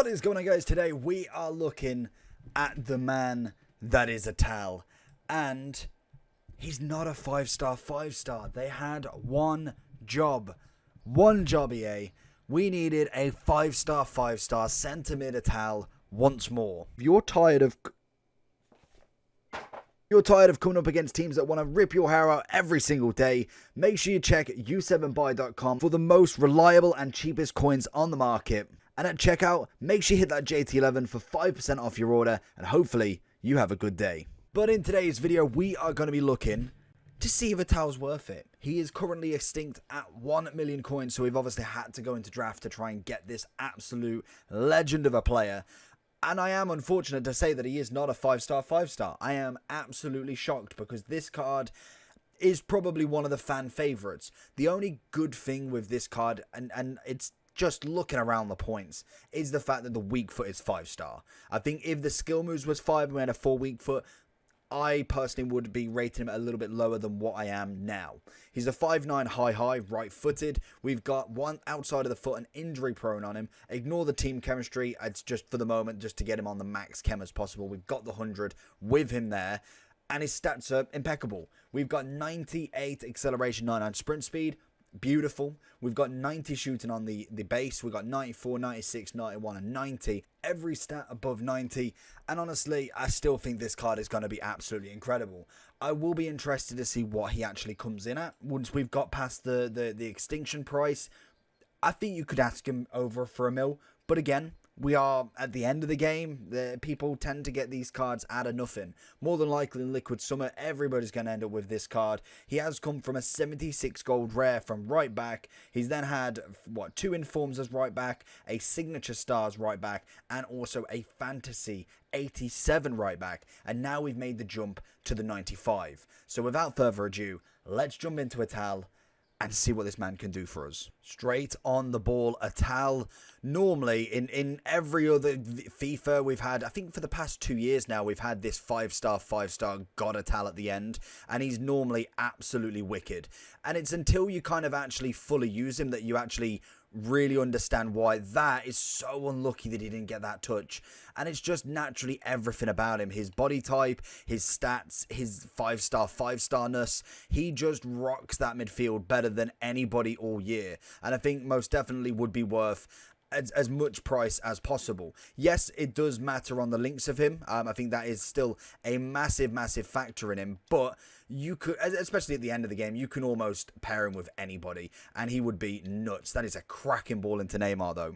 What is going on, guys? Today we are looking at the man that is Atal, and he's not a 5-star. They had one job, EA. We needed a 5-star centre mid Atal once more. If you're tired of coming up against teams that want to rip your hair out every single day, make sure you check u7buy.com for the most reliable and cheapest coins on the market. And at checkout, make sure you hit that JT11 for 5% off your order, and hopefully you have a good day. But in today's video, we are going to be looking to see if Atal's worth it. He is currently extinct at 1 million coins, so we've obviously had to go into draft to try and get this absolute legend of a player. And I am unfortunate to say that he is not a 5-star. I am absolutely shocked because this card is probably one of the fan favorites. The only good thing with this card, and it's just looking around the points, is the fact that the weak foot is 5-star. I think if the skill moves was 5 and we had a 4 weak foot, I personally would be rating him a little bit lower than what I am now. He's a 5'9" high, right-footed. We've got one outside of the foot and injury prone on him. Ignore the team chemistry. It's just for the moment, just to get him on the max chem as possible. We've got the 100 with him there. And his stats are impeccable. We've got 98 acceleration, 99 sprint speed. Beautiful. We've got 90 shooting on the base. We've got 94, 96, 91 and 90. Every stat above 90. And honestly, I still think this card is going to be absolutely incredible. I will be interested to see what he actually comes in at once we've got past the extinction price. I think you could ask him over for $1 mil. But again, we are at the end of the game. People tend to get these cards out of nothing. More than likely in Liquid Summer, everybody's going to end up with this card. He has come from a 76 gold rare from right back. He's then had, 2 informs as right back, a signature stars right back, and also a fantasy 87 right back. And now we've made the jump to the 95. So without further ado, let's jump into Atal and see what this man can do for us. Straight on the ball, Atal. Normally, in every other FIFA, we've had, I think for the past 2 years now, we've had this 5-star God Atal at the end. And he's normally absolutely wicked. And it's until you kind of actually fully use him that you actually really understand why that is so unlucky that he didn't get that touch. And it's just naturally everything about him. His body type, his stats, his 5-starness. He just rocks that midfield better than anybody all year. And I think most definitely would be worth as much price as possible. Yes, it does matter on the links of him. I think that is still a massive factor in him. But you could, especially at the end of the game, you can almost pair him with anybody, and he would be nuts. That is a cracking ball into Neymar, though.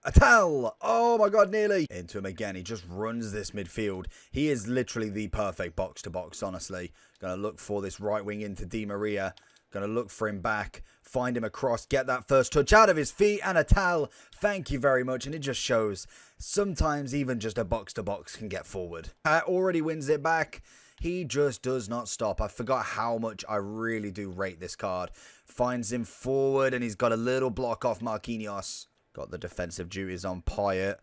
Atal! Oh my god, nearly! Into him again. He just runs this midfield. He is literally the perfect box-to-box, honestly. Gonna look for this right wing into Di Maria. Going to look for him back, find him across, get that first touch out of his feet, and Atal, thank you very much. And it just shows sometimes even just a box-to-box can get forward. Already wins it back. He just does not stop. I forgot how much I really do rate this card. Finds him forward, and he's got a little block off Marquinhos. Got the defensive duties on Payet.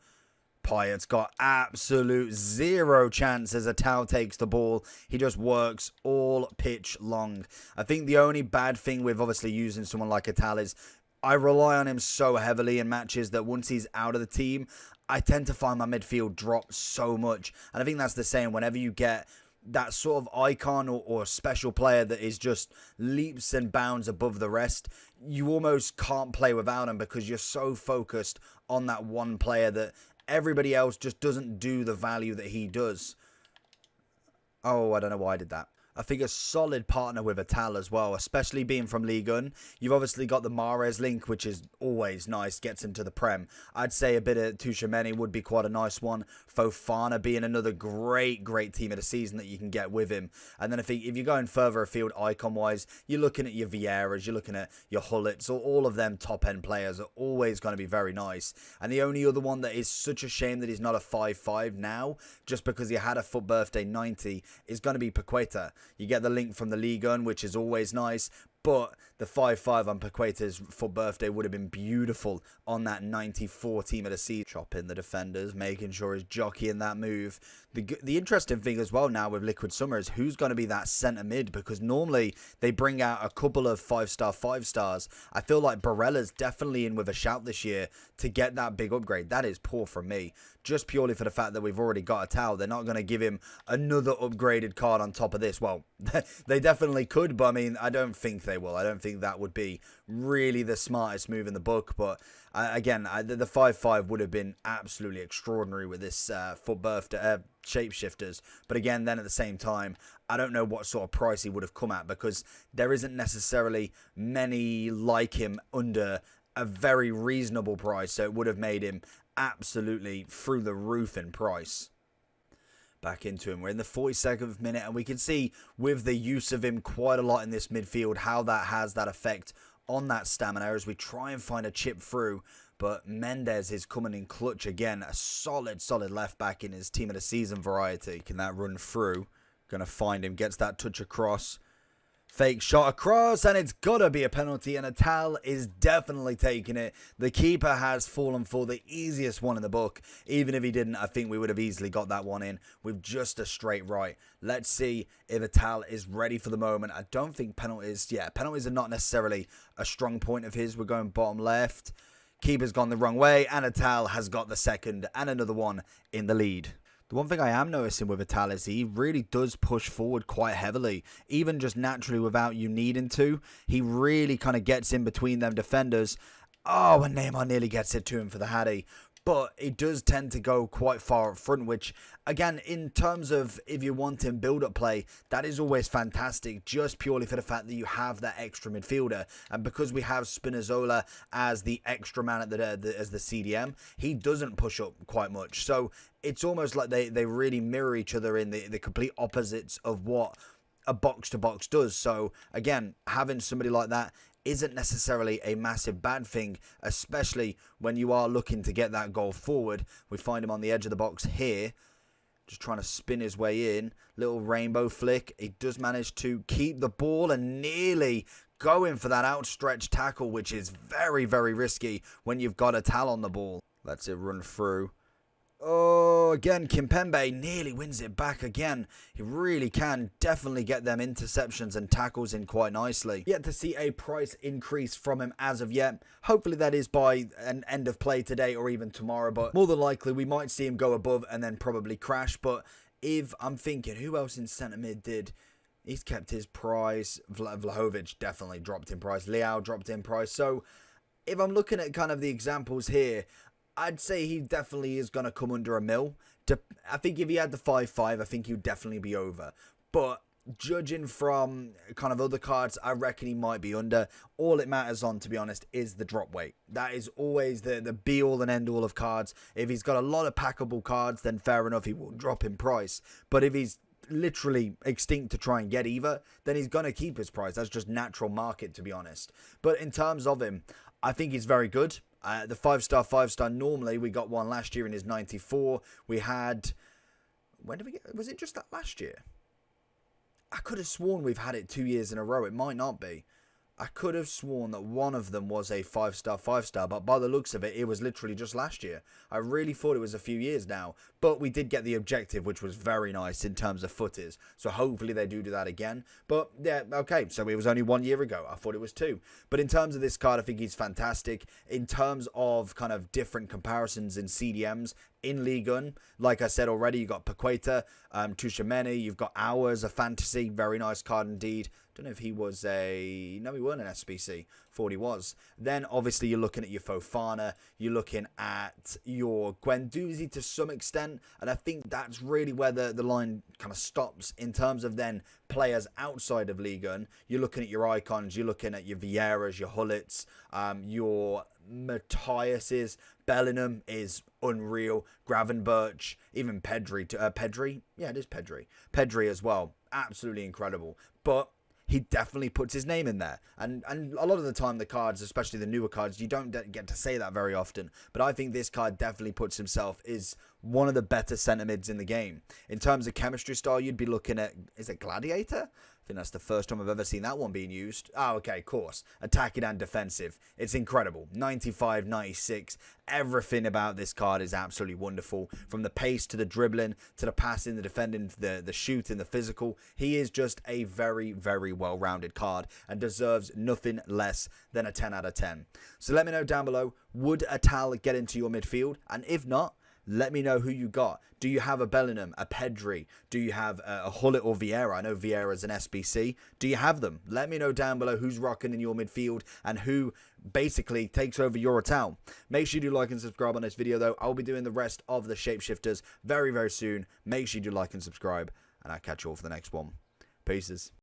Payet's got absolute zero chance as Atal takes the ball. He just works all pitch long. I think the only bad thing with obviously using someone like Atal is I rely on him so heavily in matches that once he's out of the team, I tend to find my midfield drop so much. And I think that's the same whenever you get that sort of icon or special player that is just leaps and bounds above the rest. You almost can't play without him because you're so focused on that one player that everybody else just doesn't do the value that he does. Oh, I don't know why I did that. I think a solid partner with Atal as well, especially being from Ligue 1. You've obviously got the Mahrez link, which is always nice, gets him to the Prem. I'd say a bit of Tchouaméni would be quite a nice one. Fofana being another great team of the season that you can get with him. And then I think if you're going further afield icon-wise, you're looking at your Vieiras, you're looking at your Hullets, all of them top-end players are always going to be very nice. And the only other one that is such a shame that he's not a 5-5 now, just because he had a foot birthday 90, is going to be Paqueta. You get the link from the Ligue 1, which is always nice. But the 5-5 on Paqueta's for birthday would have been beautiful on that 94 team of the season. Chopping the defenders, making sure he's jockeying that move. The interesting thing as well now with Liquid Summer is who's going to be that centre mid, because normally they bring out a couple of 5-stars. I feel like Barella's definitely in with a shout this year to get that big upgrade. That is poor from me. Just purely for the fact that we've already got Atal. They're not going to give him another upgraded card on top of this. Well, they definitely could, but I mean, I don't think they will. I don't think that would be really the smartest move in the book. But again, the 5-5 would have been absolutely extraordinary with this for birthday Shapeshifters. But again, then at the same time, I don't know what sort of price he would have come at, because there isn't necessarily many like him under a very reasonable price. So it would have made him absolutely through the roof in price. Back into him. We're in the 42nd minute, and we can see with the use of him quite a lot in this midfield how that has that effect on that stamina as we try and find a chip through. But Mendes is coming in clutch again. A solid left back in his team of the season variety. Can that run through? Gonna find him. Gets that touch across. Fake shot across, and it's got to be a penalty, and Atal is definitely taking it. The keeper has fallen for the easiest one in the book. Even if he didn't, I think we would have easily got that one in with just a straight right. Let's see if Atal is ready for the moment. I don't think penalties, penalties are not necessarily a strong point of his. We're going bottom left. Keeper's gone the wrong way, and Atal has got the second and another one in the lead. The one thing I am noticing with Atal is he really does push forward quite heavily, even just naturally without you needing to. He really kind of gets in between them defenders. Oh, and Neymar nearly gets it to him for the Hattie. But it does tend to go quite far up front, which, again, in terms of if you want him build-up play, that is always fantastic, just purely for the fact that you have that extra midfielder. And because we have Spinazzola as the extra man at as the CDM, he doesn't push up quite much. So it's almost like they really mirror each other in the complete opposites of what a box-to-box does. So, again, having somebody like that isn't necessarily a massive bad thing, especially when you are looking to get that goal forward. We find him on the edge of the box here, just trying to spin his way in. Little rainbow flick. He does manage to keep the ball and nearly going for that outstretched tackle, which is very, very risky when you've got Atal on the ball. Lets it run through. Oh, again, Kimpembe nearly wins it back again. He really can definitely get them interceptions and tackles in quite nicely. Yet to see a price increase from him as of yet. Hopefully that is by an end of play today or even tomorrow. But more than likely, we might see him go above and then probably crash. But if I'm thinking, who else in centre mid did? He's kept his price. Vlahovic definitely dropped in price. Leao dropped in price. So if I'm looking at kind of the examples here, I'd say he definitely is going to come under a mil. I think if he had the 5-5, I think he would definitely be over. But judging from kind of other cards, I reckon he might be under. All it matters on, to be honest, is the drop weight. That is always the be-all and end-all of cards. If he's got a lot of packable cards, then fair enough, he will drop in price. But if he's literally extinct to try and get either, then he's going to keep his price. That's just natural market, to be honest. But in terms of him, I think he's very good. The 5-star, normally we got one last year in his 94. We had, when did we get, was it just that last year? I could have sworn we've had it 2 years in a row. It might not be. I could have sworn that one of them was a 5-star, but by the looks of it, it was literally just last year. I really thought it was a few years now, but we did get the objective, which was very nice in terms of footies. So hopefully they do that again. But yeah, okay, so it was only 1 year ago. I thought it was 2. But in terms of this card, I think he's fantastic. In terms of kind of different comparisons in CDMs, in Ligue 1, like I said already, you got Paqueta, Tchouameni, you've got Hours, a fantasy, very nice card indeed. Don't know if he was no, he weren't an SBC. Thought he was. Then obviously you're looking at your Fofana, you're looking at your Guendouzi to some extent, and I think that's really where the line kind of stops in terms of then players outside of Ligue 1. You're looking at your icons, you're looking at your Vieiras, your Hullets, your Matthias's. Bellingham is unreal. Gravenberch, even Pedri. Yeah, it is Pedri. Pedri as well. Absolutely incredible. But he definitely puts his name in there. And a lot of the time, the cards, especially the newer cards, you don't get to say that very often. But I think this card definitely puts himself is one of the better centre mids in the game. In terms of chemistry style, you'd be looking at, is it Gladiator? I think that's the first time I've ever seen that one being used. Oh, okay, of course. Attacking and defensive. It's incredible. 95, 96. Everything about this card is absolutely wonderful. From the pace to the dribbling, to the passing, the defending, the shooting, the physical. He is just a very, very well-rounded card and deserves nothing less than a 10 out of 10. So let me know down below, would Atal get into your midfield? And if not, let me know who you got. Do you have a Bellingham, a Pedri? Do you have a Hullet or Vieira? I know Vieira's an SBC. Do you have them? Let me know down below who's rocking in your midfield and who basically takes over your Atal. Make sure you do like and subscribe on this video though. I'll be doing the rest of the Shapeshifters very, very soon. Make sure you do like and subscribe, and I'll catch you all for the next one. Peace.